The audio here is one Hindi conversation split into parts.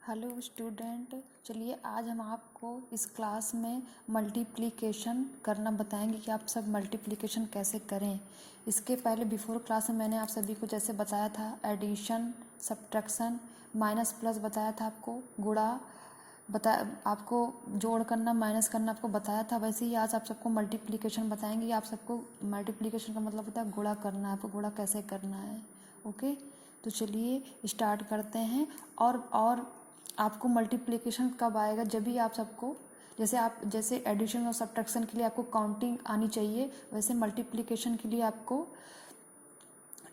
हेलो स्टूडेंट, चलिए आज हम आपको इस क्लास में मल्टीप्लिकेशन करना बताएंगे कि आप सब मल्टीप्लिकेशन कैसे करें। इसके पहले बिफोर क्लास में मैंने आप सभी को जैसे बताया था एडिशन, सब्ट्रैक्शन, माइनस प्लस बताया था, आपको गुणा आपको जोड़ करना, माइनस करना आपको बताया था। वैसे ही आज आप सबको मल्टीप्लिकेशन बताएंगे। आप सबको मल्टीप्लिकेशन का मतलब होता है गुणा करना है, आपको गुणा कैसे करना है। ओके, तो चलिए स्टार्ट करते हैं। और आपको मल्टीप्लिकेशन कब आएगा, जब भी आप सबको जैसे एडिशन और सब्ट्रैक्शन के लिए आपको काउंटिंग आनी चाहिए, वैसे मल्टीप्लिकेशन के लिए आपको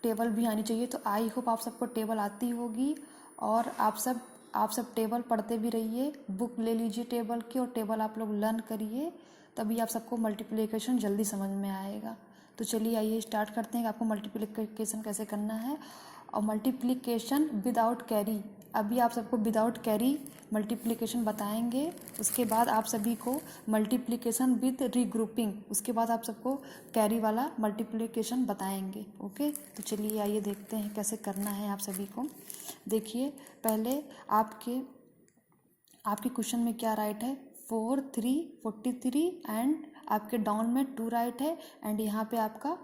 टेबल भी आनी चाहिए। तो आई होप आप सबको टेबल आती होगी और आप सब टेबल पढ़ते भी रहिए। बुक ले लीजिए टेबल की और टेबल आप लोग लर्न करिए, तभी आप सबको मल्टीप्लिकेशन जल्दी समझ में आएगा। तो चलिए आइए स्टार्ट करते हैं कि आपको मल्टीप्लिकेशन कैसे करना है। और मल्टीप्लिकेशन विदाउट कैरी, अभी आप सबको विदाउट कैरी मल्टीप्लिकेशन बताएंगे। उसके बाद आप सभी को मल्टीप्लिकेशन विद रीग्रुपिंग, उसके बाद आप सबको कैरी वाला मल्टीप्लिकेशन बताएंगे। ओके, तो चलिए आइए देखते हैं कैसे करना है आप सभी को। देखिए पहले आपके क्वेश्चन में क्या राइट है, 4 3 43 एंड आपके डाउन में 2 राइट है एंड यहाँ पे आपका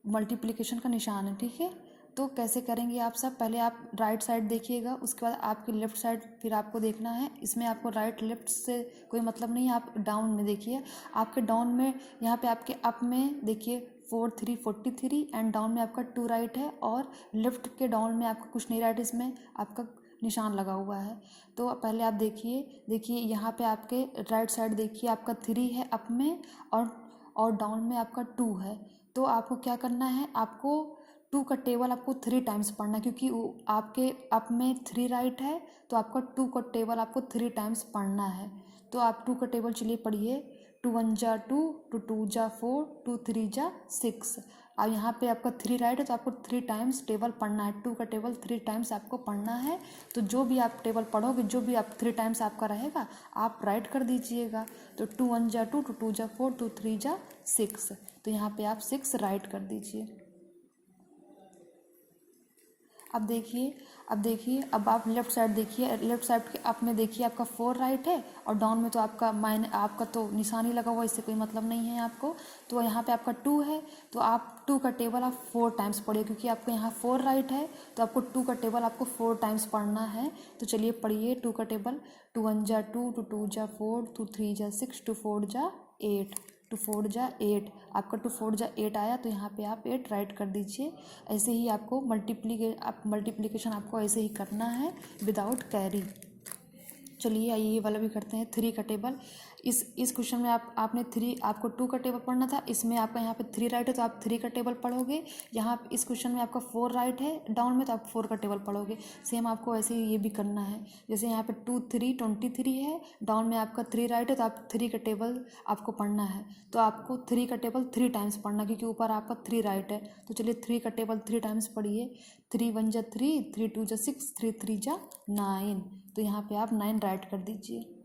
मल्टीप्लिकेशन का निशान है। ठीक है, तो कैसे करेंगे आप सब, पहले आप राइट साइड देखिएगा, उसके बाद आपकी लेफ़्ट साइड फिर आपको देखना है। इसमें आपको राइट लेफ़्ट से कोई मतलब नहीं है, आप डाउन में देखिए। आपके डाउन में यहाँ पे आपके अप में देखिए 4 3 43 एंड डाउन में आपका 2 राइट है और लेफ़्ट के डाउन में आपका कुछ नहीं राइट, इसमें आपका निशान लगा हुआ है। तो पहले आप देखिए यहाँ पे आपके राइट साइड देखिए आपका 3 है अप में और डाउन में आपका 2 है। तो आपको क्या करना है, आपको 2 का टेबल आपको 3 टाइम्स पढ़ना है, क्योंकि वो आपके अप में 3 राइट है तो आपका 2 का टेबल आपको 3 टाइम्स पढ़ना है। तो आप 2 का टेबल चलिए पढ़िए। 2 1 जा 2, 2 2 जा 4, 2 3 जा 6। अब यहाँ पे आपका 3 राइट है तो आपको 3 टाइम्स टेबल पढ़ना है। 2 का टेबल 3 टाइम्स आपको पढ़ना है। तो जो भी आप टेबल पढ़ोगे, जो भी आप 3 टाइम्स आपका रहेगा आप राइट कर दीजिएगा। तो 2 1 जा 2, 2 2 जा 4, 2 3 जा 6। तो यहाँ पे आप 6 राइट कर दीजिए। अब देखिए अब आप लेफ़्ट साइड देखिए, लेफ़्ट साइड के अप में देखिए आपका 4 राइट है और डाउन में तो आपका तो निशान ही लगा हुआ, इससे कोई मतलब नहीं है आपको। तो यहाँ पे आपका 2 है तो आप 2 का टेबल आप 4 टाइम्स पढ़िए, क्योंकि आपको यहाँ 4 राइट है तो आपको 2 का टेबल आपको 4 टाइम्स पढ़ना है। तो चलिए पढ़िए 2 का टेबल। 2 1 जा 2, 2 2 जा 4, 2 3 जा 6, 2 4 जा 8, 2 4 जा 8। आपका 2 4 जा 8 आया तो यहाँ पे आप 8 राइट कर दीजिए। ऐसे ही आपको मल्टीप्लिकेशन आपको ऐसे ही करना है विदाउट कैरी। चलिए आइए ये वाला भी करते हैं। 3 का टेबल, इस क्वेश्चन में आपने 3, आपको 2 का टेबल पढ़ना था, इसमें आपका यहाँ पे 3 राइट है तो आप 3 का टेबल पढ़ोगे। यहाँ इस क्वेश्चन में आपका 4 राइट है डाउन में तो आप 4 का टेबल पढ़ोगे। सेम आपको ऐसे ही ये भी करना है। जैसे यहाँ पे 2 3 23 है, डाउन में आपका 3 राइट है तो आप 3 का टेबल आपको पढ़ना है। तो आपको 3 का टेबल 3 टाइम्स पढ़ना, क्योंकि ऊपर आपका 3 राइट है। तो चलिए 3 का टेबल 3 टाइम्स पढ़िए। 3 1 जा 3, 3 2 जा 6, 3 3 जा 9। तो यहाँ पे आप 9 राइट कर दीजिए।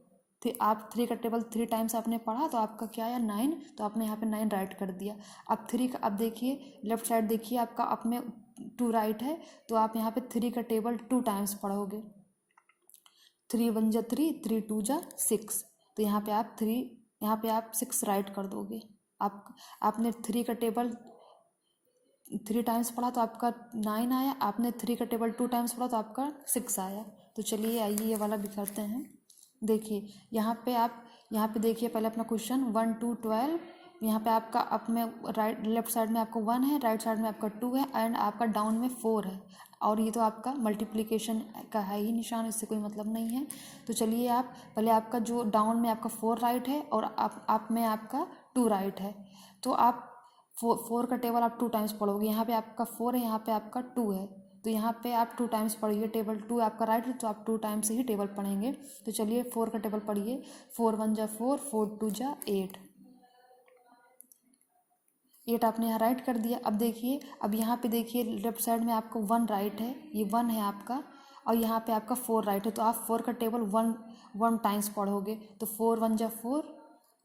फिर आप 3 का टेबल 3 टाइम्स आपने पढ़ा तो आपका क्या आया 9, तो आपने यहाँ पे 9 राइट कर दिया। अब देखिए लेफ्ट साइड देखिए आपका अप में 2 राइट है तो आप यहाँ पे 3 का टेबल 2 टाइम्स पढ़ोगे। 3 1 जा 3, 3 2 जा 6। तो यहाँ पे आप 6 राइट कर दोगे। आपने 3 का टेबल 3 टाइम्स पढ़ा तो आपका 9 आया, आपने 3 का टेबल 2 टाइम्स पढ़ा तो आपका 6 आया। तो चलिए आइए ये वाला भी करते हैं। देखिए यहाँ पे देखिए पहले अपना क्वेश्चन 1 2 12। यहाँ पे आपका अप में राइट लेफ्ट साइड में आपका 1 है, राइट साइड में आपका 2 है एंड आपका डाउन में 4 है। और ये तो आपका मल्टीप्लिकेशन का है ही निशान, इससे कोई मतलब नहीं है। तो चलिए आप पहले आपका जो डाउन में आपका 4 राइट है और अप में आपका 2 राइट है, तो आप 4 का टेबल आप 2 टाइम्स पढ़ोगे। यहाँ पे आपका 4 है, यहाँ पे आपका 2 है, तो यहाँ पे आप 2 टाइम्स पढ़िए। टेबल 2 आपका राइट है तो आप 2 टाइम्स ही टेबल पढ़ेंगे। तो चलिए 4 का टेबल पढ़िए। 4 1 जा 4, 4 2 जा 8, 8 आपने यहाँ राइट कर दिया। अब यहाँ पे देखिए लेफ्ट साइड में आपको 1 राइट है, ये 1 है आपका, और यहाँ पे आपका 4 राइट है तो आप 4 का टेबल 1 टाइम्स पढ़ोगे। तो 4 1 जा 4,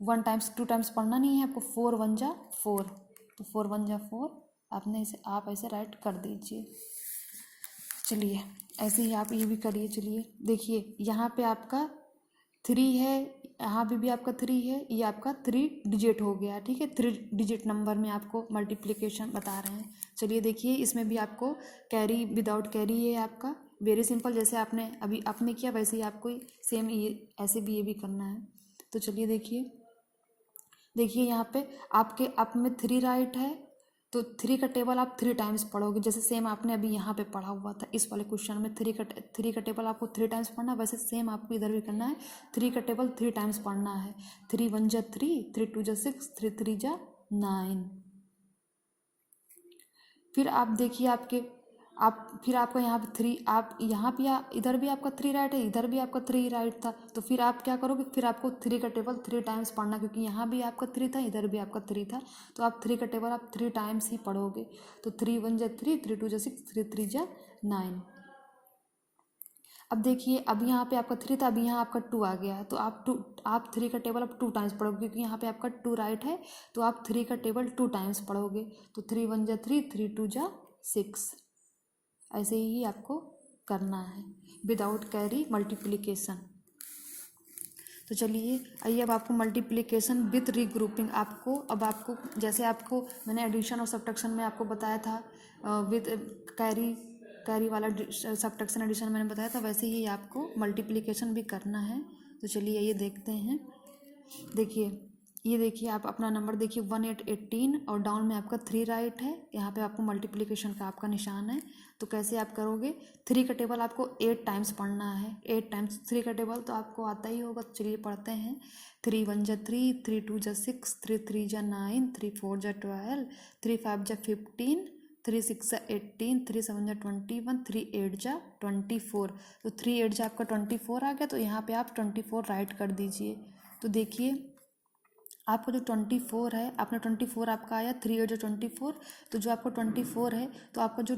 1 टाइम्स 2 टाइम्स पढ़ना नहीं है आपको, 4 1 जा 4। तो 4 1 जा 4 आप ऐसे राइट कर दीजिए। चलिए ऐसे ही आप ये भी करिए। चलिए देखिए यहाँ पे आपका 3 है, यहाँ पे भी आपका 3 है, ये आपका 3 डिजिट हो गया। ठीक है, 3 डिजिट नंबर में आपको मल्टीप्लिकेशन बता रहे हैं। चलिए देखिए इसमें भी आपको कैरी विदाउट कैरी है आपका। वेरी सिंपल, जैसे आपने अभी आपने किया वैसे ही आपको सेम ये ऐसे भी ये भी करना है। तो चलिए देखिए यहाँ पे आपके आप में 3 राइट है, तो 3 का टेबल आप 3 टाइम्स पढ़ोगे, जैसे सेम आपने अभी यहाँ पे पढ़ा हुआ था इस वाले क्वेश्चन में। 3 का टेबल आपको 3 टाइम्स पढ़ना है, वैसे सेम आपको इधर भी करना है। 3 का टेबल 3 टाइम्स पढ़ना है। 3 1 जा 3, 3 2 जा 6, 3 3 जा 9। फिर आप देखिए फिर आपका यहाँ पे 3, आप यहाँ पे इधर भी आपका 3 राइट है, इधर भी आपका 3 राइट था। तो फिर आप क्या करोगे, फिर आपको 3 का टेबल 3 टाइम्स पढ़ना, क्योंकि यहाँ भी आपका 3 था, इधर भी आपका 3 था। तो आप 3 का टेबल आप 3 टाइम्स ही पढ़ोगे। तो 3 1 जा 3, 3 2 जा 6, 3 3 जा 9। अब देखिए अब यहाँ पे आपका 3 था, अभी यहाँ आपका 2 आ गया है। तो आप 3 का टेबल अब 2 टाइम्स पढ़ोगे, क्योंकि यहाँ पे आपका 2 राइट है। तो आप 3 का टेबल 2 टाइम्स पढ़ोगे। तो 3 1 जा 3, 3 2 जा 6। ऐसे ही आपको करना है विदाउट कैरी मल्टीप्लिकेशन। तो चलिए आइए अब आपको मल्टीप्लिकेशन विथ रीग्रुपिंग अब आपको जैसे आपको मैंने एडिशन और सब्ट्रैक्शन में आपको बताया था विद कैरी वाला सब्ट्रैक्शन एडिशन मैंने बताया था, वैसे ही आपको मल्टीप्लिकेशन भी करना है। तो चलिए ये देखते हैं। देखिए आप अपना नंबर देखिए 1 8 18 और डाउन में आपका 3 राइट है। यहाँ पे आपको मल्टीप्लिकेशन का आपका निशान है। तो कैसे आप करोगे, 3 का टेबल आपको 8 टाइम्स पढ़ना है। 8 टाइम्स 3 का टेबल तो आपको आता ही होगा। तो चलिए पढ़ते हैं। 3 1 जा 3, 3 2 जा 6, 3 3 जा 9, 3 4 जा 12, 3 5 जा 15, 3 6 जा 18, 3 7 जा 21, 3 8 जा 24। तो 3 8 जा आपका 24 आ गया। तो यहाँ पे आप 24 राइट कर दीजिए। तो देखिए आपका जो 24 है, आपने 24 आपका आया, 3 8 जो 24। तो जो आपका 24 है, तो आपका जो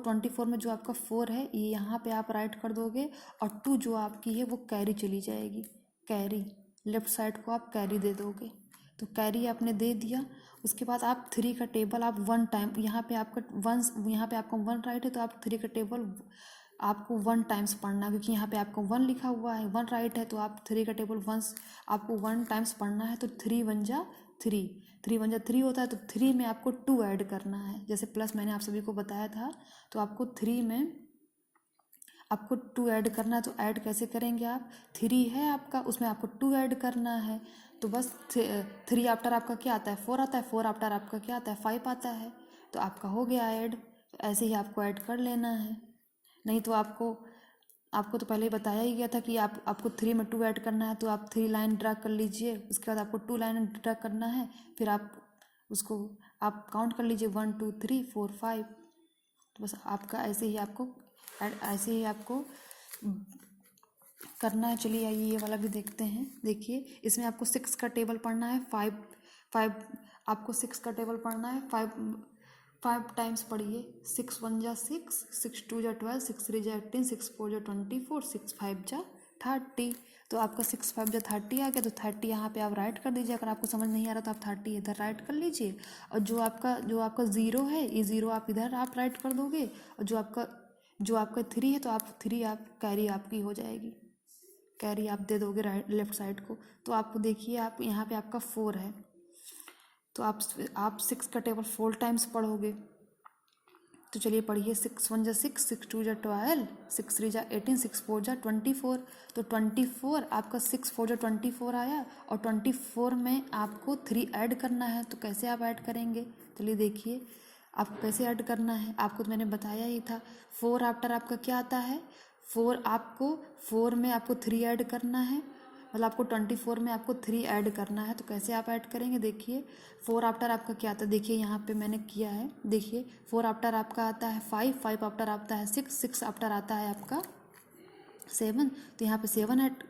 24 में जो आपका 4 है ये यहाँ पे आप राइट कर दोगे। और 2 जो आपकी है वो कैरी चली जाएगी। कैरी लेफ्ट साइड को आप कैरी दे दोगे। तो कैरी आपने दे दिया। उसके बाद आप 3 का टेबल आप 1 टाइम, यहाँ पे आपका 1 राइट है, तो आप 3 का टेबल आपको 1 टाइम्स पढ़ना, क्योंकि यहाँ पे आपको 1 लिखा हुआ है, 1 राइट है। तो आप 3 का टेबल वंस आपको 1 टाइम्स पढ़ना है। तो 3 1 जा 3, 3 1 जा 3 होता है। तो 3 में आपको 2 ऐड करना है, जैसे प्लस मैंने आप सभी को बताया था। तो आपको 3 में आपको 2 ऐड करना है। तो ऐड कैसे करेंगे आप, 3 है आपका, उसमें आपको 2 ऐड करना है। तो बस 3 आफ्टर आपका क्या आता है, 4 आता है। 4 आफ्टर आपका क्या आता है, 5 आता है। तो आपका हो गया ऐड। तो ऐसे ही आपको ऐड कर लेना है। नहीं तो आपको तो पहले ही बताया ही गया था कि आपको 3 में 2 ऐड करना है। तो आप 3 लाइन ड्रा कर लीजिए। उसके बाद आपको 2 लाइन ड्रा करना है। फिर आप उसको आप काउंट कर लीजिए 1 2 3 4 5। तो बस आपका ऐसे ही आपको करना है। चलिए आइए ये वाला भी देखते हैं। देखिए इसमें आपको 6 का टेबल पढ़ना है। 5 आपको 6 का टेबल पढ़ना है। 5 टाइम्स पढ़िए। 6 1 जा 6, 6 2 जा 12, 6 3 जा 18, 6 4 जा 24, 6 5 जा 30। तो आपका 6 5 जा 30 आ गया। तो 30 यहाँ पे आप राइट कर दीजिए। अगर आपको समझ नहीं आ रहा तो आप 30 इधर राइट कर लीजिए। और जो आपका 0 है, ये 0 आप इधर आप राइट कर दोगे। और जो आपका 3 है, तो आप 3 आप कैरी आपकी हो जाएगी। कैरी आप दे दोगे लेफ्ट साइड को। तो आपको देखिए आप यहाँ पे आपका 4 है। तो आप 6 का टेबल 4 टाइम्स पढ़ोगे। तो चलिए पढ़िए। 6 1 जा 6, 6 2 जा 12, 6 3 जा 18, 6 4 जा 24। तो 24 आपका 6 4 जा 24 आया। और 24 में आपको 3 ऐड करना है। तो कैसे आप ऐड करेंगे, चलिए देखिए आपको कैसे ऐड करना है। आपको तो मैंने बताया ही था। 4 आफ्टर आपका क्या आता है, 4 में आपको 3 ऐड करना है। मतलब आपको 24 में आपको 3 ऐड करना है। तो कैसे आप ऐड करेंगे, देखिए 4 आफ्टर आपका क्या आता है। देखिए यहाँ पे मैंने किया है। देखिए 4 आफ्टर आपका आता है 5, 5 आफ्टर आता है 6, 6 आफ्टर आता है आपका 7। तो यहाँ पे 7 ऐड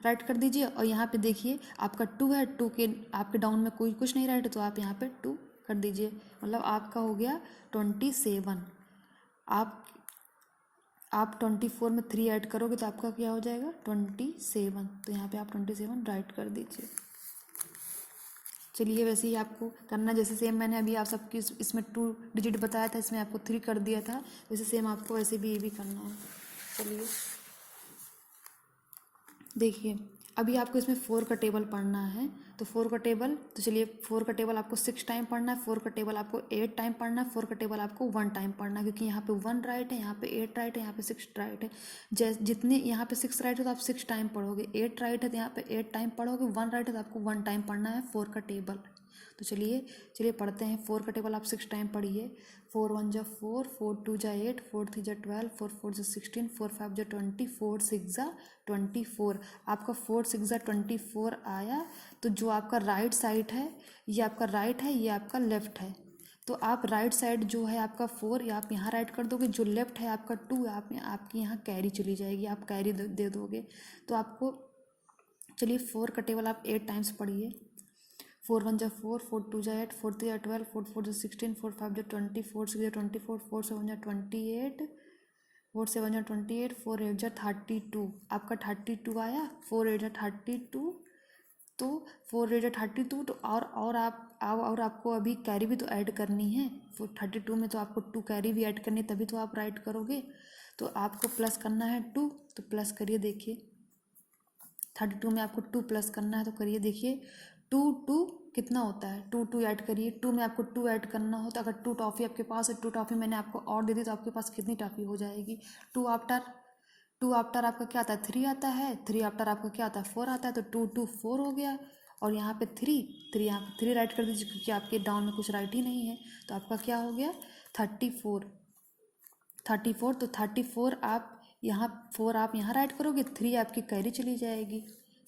राइट कर दीजिए। और यहाँ पे देखिए आपका 2 है, 2 के आपके डाउन में कोई कुछ नहीं राइट है। तो आप यहाँ पे 2 कर दीजिए। मतलब आपका हो गया 27। आप 24 में 3 ऐड करोगे तो आपका क्या हो जाएगा 27। तो यहाँ पे आप 27 राइट कर दीजिए। चलिए वैसे ही आपको करना, जैसे सेम मैंने अभी आप सबकी इसमें 2 डिजिट बताया था, इसमें आपको 3 कर दिया था, वैसे सेम आपको वैसे भी ये भी करना है। चलिए देखिए, अभी आपको इसमें 4 का टेबल पढ़ना है, तो 4 का टेबल, तो चलिए 4 का टेबल आपको 6 टाइम पढ़ना है, 4 का टेबल आपको 8 टाइम पढ़ना है, 4 का टेबल आपको 1 टाइम पढ़ना है, क्योंकि यहाँ पे 1 राइट है, यहाँ पे 8 राइट है, यहाँ पे 6 राइट है। जितने यहाँ पे 6 राइट है तो आप 6 टाइम पढ़ोगे, 8 राइट है तो यहाँ पे 8 टाइम पढ़ोगे, 1 राइट है तो आपको 1 टाइम पढ़ना है 4 का टेबल। तो चलिए पढ़ते हैं। 4 का टेबल आप 6 टाइम पढ़िए। 4 1 जा 4, 4 2 जा 8, 4 3 जा 12, 4 4 जा 16, 4 5 जा 20, 4 6 जा 24। आपका 4 6 जा 24 आया, तो जो आपका राइट साइड है ये आपका राइट है, ये आपका लेफ्ट है। तो आप राइट साइड जो है आपका 4 आप यहाँ राइट कर दोगे, जो लेफ्ट है आपका 2 आपकी यहाँ कैरी चली जाएगी, आप कैरी दे दोगे। तो आपको चलिए 4 का टेबल आप 8 टाइम्स पढ़िए। 4 1 जा 4, 4 2 जा 8, 4 3 जा 12, 4 4 जा 16, 4 5 जा 20, 4 6 जा 24, 4 7 जा 28, 4 7 जा 28, 4 8 जा 32। आपका 32 आया, 4 8 जा 32, तो 4 8 जा 32। तो और आपको अभी कैरी भी तो ऐड करनी है, 32 में तो आपको 2 कैरी भी ऐड करनी है, तभी तो आप राइट करोगे। तो आपको प्लस करना है 2, तो प्लस करिए। देखिए 32 में आपको 2 प्लस करना है, तो करिए। देखिए 2 2 कितना होता है, 2 2 ऐड करिए। 2 में आपको 2 ऐड करना हो, तो अगर 2 टॉफ़ी आपके पास है, 2 टॉफ़ी मैंने आपको और दे दी, तो आपके पास कितनी टॉफ़ी हो जाएगी। 2 आफ्टर आपका क्या आता है, 3 आता है। 3 आफ्टर आपका क्या आता है, 4 आता है। तो 2 2 4 हो गया, और यहाँ पे 3 यहाँ पे 3 राइट कर दीजिए, क्योंकि आपके डाउन में कुछ राइट ही नहीं है। तो आपका क्या हो गया, 34। तो 34 आप यहाँ 4 आप यहाँ राइट करोगे, 3 आपकी कैरी चली जाएगी,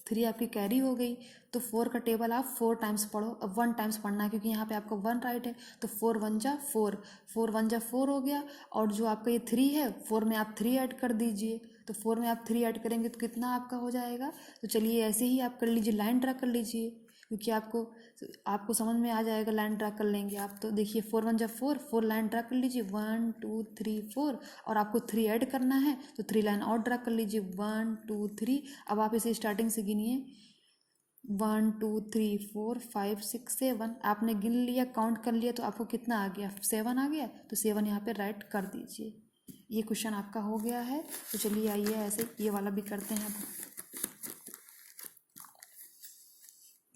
3 आपकी कैरी हो गई। तो 4 का टेबल आप 4 टाइम्स पढ़ो। अब 1 टाइम्स पढ़ना है, क्योंकि यहाँ पे आपका 1 राइट है। तो 4 1 जा 4, 4 1 जा 4 हो गया, और जो आपका ये 3 है, 4 में आप 3 ऐड कर दीजिए। तो 4 में आप 3 ऐड करेंगे तो कितना आपका हो जाएगा। तो चलिए ऐसे ही आप कर लीजिए, लाइन ड्रा कर लीजिए, क्योंकि आपको समझ में आ जाएगा। लाइन ड्रा कर लेंगे आप, तो देखिए 4 1 जा 4, 4 लाइन ड्रा कर लीजिए, 1 2 3 4, और आपको 3 ऐड करना है, तो 3 लाइन और ड्रा कर लीजिए, 1 2 3। अब आप इसे स्टार्टिंग से गिनिए, 1 2 3 4 5 6 7। आपने गिन लिया, काउंट कर लिया, तो आपको कितना आ गया, 7 आ गया। तो 7 यहाँ पे राइट कर दीजिए। ये क्वेश्चन आपका हो गया है। तो चलिए आइए ऐसे ये वाला भी करते हैं।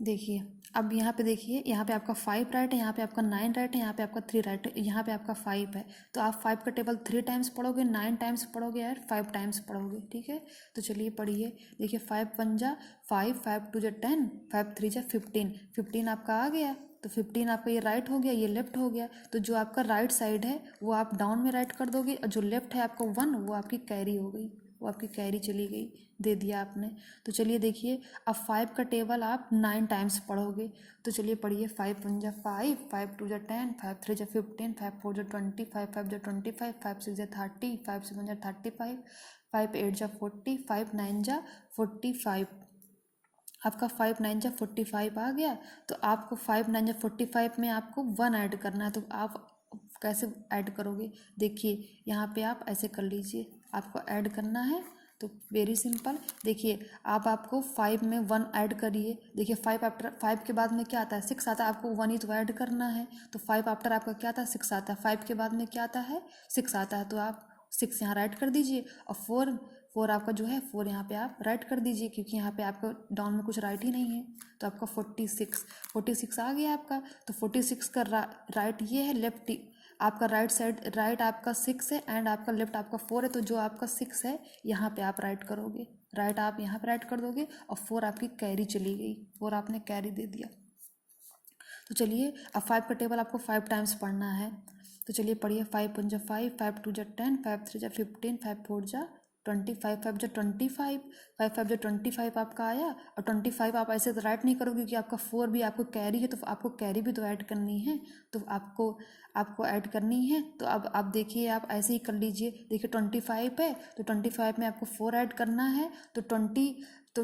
देखिए अब यहाँ पे देखिए, यहाँ पे आपका 5 राइट है, यहाँ पे आपका 9 राइट है, यहाँ पे आपका 3 राइट है, यहाँ पे आपका 5 है। तो आप 5 का टेबल 3 टाइम्स पढ़ोगे, 9 टाइम्स पढ़ोगे, यार 5 टाइम्स पढ़ोगे, ठीक है। तो चलिए पढ़िए। देखिए 5 1 जा 5, 5 2 जा 10, 5 3 जा 15, 15 आपका आ गया। तो 15 आपका ये राइट हो गया, ये लेफ्ट हो गया। तो जो आपका राइट साइड है वो आप डाउन में राइट कर दोगे, और जो लेफ्ट है आपका 1, वो आपकी कैरी हो गई, वो आपकी कैरी चली गई, दे दिया आपने। तो चलिए देखिए, अब 5 का टेबल आप 9 टाइम्स पढ़ोगे। तो चलिए पढ़िए। 5 1 जा 5, 5 2 जा 10, 5 3 जा 15, 5 4 जा 20, 5 5 जा 25, 5 6 जा 30, 5 7 जा 35, 5 8 जा 40, 5 9 जा 45। आपका 5 9 जा 45 आ गया। तो आपको 5 9 जा 45 में आपको 1 ऐड करना है। तो आप कैसे ऐड करोगे, देखिए यहाँ पे आप ऐसे कर लीजिए, आपको ऐड करना है। तो वेरी सिंपल। देखिए आपको 5 में 1 ऐड करिए। देखिए 5 आफ्टर 5 के बाद में क्या आता है, 6 आता है। आपको 1 ही तो ऐड करना है। तो 5 आफ्टर आपका क्या आता है, 6 आता है। 5 के बाद में क्या आता है, 6 आता है। तो आप 6 यहाँ राइट कर दीजिए, और 4 आपका जो है 4 यहाँ पे आप राइट कर दीजिए, क्योंकि यहाँ पे आपका डाउन में कुछ राइट ही नहीं है। तो आपका 46 आ गया आपका। तो 46 का राइट ये है, लेफ्ट आपका राइट साइड, राइट आपका 6 है, एंड आपका लेफ्ट आपका 4 है। तो जो आपका 6 है यहाँ पे आप राइट करोगे, राइट आप यहाँ पे राइट कर दोगे, और 4 आपकी कैरी चली गई, 4 आपने कैरी दे दिया। तो चलिए अब 5 का टेबल आपको 5 टाइम्स पढ़ना है। तो चलिए पढ़िए। 5 1 जा 5, 5 2 जा 10, 5 3 जा 15, 5 4 जा 25, 5 जा 25, 5 5 जा 25 आपका आया। और 25 आप ऐसे तो राइट नहीं करोगे, क्योंकि आपका 4 भी आपको कैरी है, तो आपको कैरी भी तो ऐड करनी है। तो आपको ऐड करनी है। तो अब आप देखिए, आप ऐसे ही कर लीजिए। देखिए 25 है, तो 25 में आपको 4 ऐड करना है। तो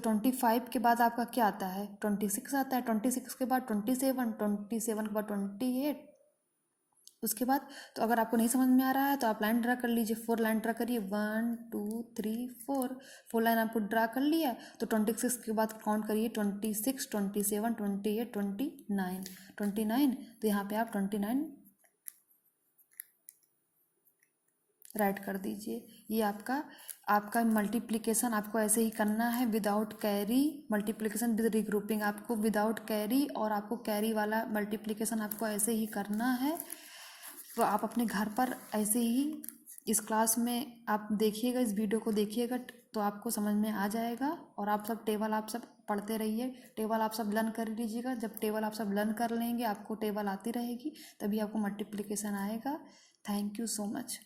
25 के बाद आपका क्या आता है, 26 आता है। 26 के बाद 27, 27 के बाद 28, उसके बाद तो अगर आपको नहीं समझ में आ रहा है तो आप लाइन ड्रा कर लीजिए, 4 लाइन ड्रा करिए, 1 2 3 4 लाइन आपको ड्रा कर लिया। तो 26 के बाद काउंट करिए, 26 27 28 29 तो यहाँ पे आप 29 राइट कर दीजिए। ये आपका मल्टीप्लिकेशन आपको ऐसे ही करना है, without carry multiplication with regrouping, आपको विदाउट कैरी और आपको कैरी वाला मल्टीप्लिकेशन आपको ऐसे ही करना है। तो आप अपने घर पर ऐसे ही इस क्लास में आप देखिएगा, इस वीडियो को देखिएगा तो आपको समझ में आ जाएगा। और आप सब टेबल आप सब पढ़ते रहिए, टेबल आप सब लर्न कर लीजिएगा। जब टेबल आप सब लर्न कर लेंगे, आपको टेबल आती रहेगी, तभी आपको मल्टीप्लिकेशन आएगा। Thank you so much.